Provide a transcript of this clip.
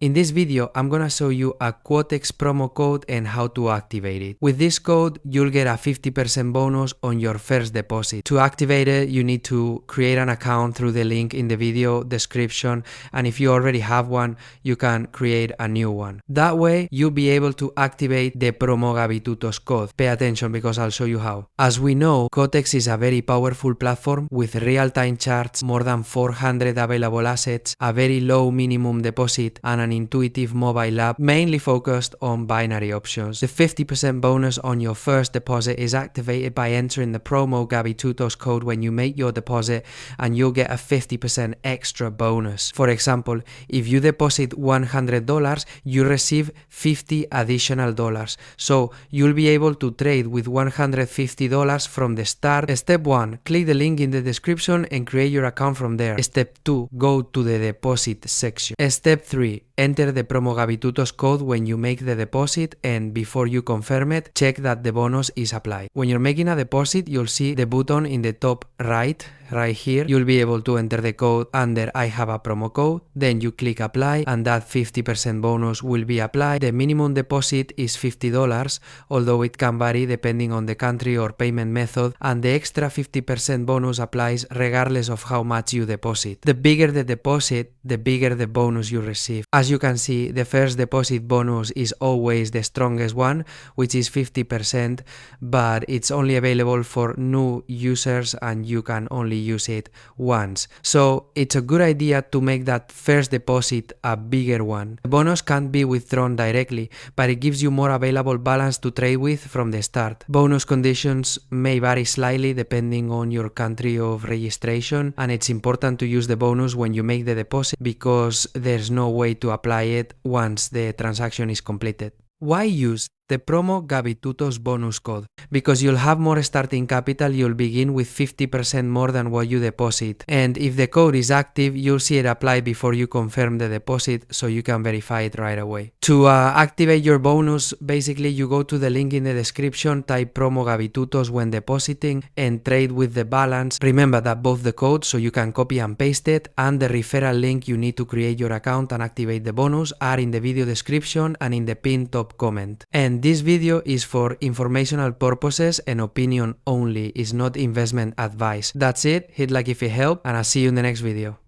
In this video, I'm gonna show you a Quotex promo code and how to activate it. With this code, you'll get a 50% bonus on your first deposit. To activate it, you need to create an account through the link in the video description, and if you already have one, you can create a new one. That way, you'll be able to activate the promo Gabitutos code. Pay attention because I'll show you how. As we know, Quotex is a very powerful platform with real-time charts, more than 400 available assets, a very low minimum deposit, and an intuitive mobile app mainly focused on binary options. The 50% bonus on your first deposit is activated by entering the promo Gabitutos code when you make your deposit, and you'll get a 50% extra bonus. For example, if you deposit $100, you receive $50 additional dollars. So you'll be able to trade with $150 from the start. Step 1, click the link in the description and create your account from there. Step 2, go to the deposit section. Step 3, enter the promo Gabitutos code when you make the deposit, and before you confirm it, check that the bonus is applied. When you're making a deposit, you'll see the button in the top right here. You'll be able to enter the code under I have a promo code, then you click apply, and that 50% bonus will be applied. The minimum deposit is $50, although it can vary depending on the country or payment method, and the extra 50% bonus applies regardless of how much you deposit. The bigger the deposit, the bigger the bonus you receive. As you can see, the first deposit bonus is always the strongest one, which is 50%, but it's only available for new users and you can only use it once. So it's a good idea to make that first deposit a bigger one. The bonus can't be withdrawn directly, but it gives you more available balance to trade with from the start. Bonus conditions may vary slightly depending on your country of registration, and it's important to use the bonus when you make the deposit because there's no way to apply it once the transaction is completed. Why use the promo Gabitutos bonus code? Because you'll have more starting capital, you'll begin with 50% more than what you deposit. And if the code is active, you'll see it apply before you confirm the deposit, so you can verify it right away. To activate your bonus, basically you go to the link in the description, type promo Gabitutos when depositing, and trade with the balance. Remember that both the code, so you can copy and paste it, and the referral link you need to create your account and activate the bonus are in the video description and in the pinned top comment. And this video is for informational purposes and opinion only, is not investment advice. That's it, hit like if it helped, and I'll see you in the next video.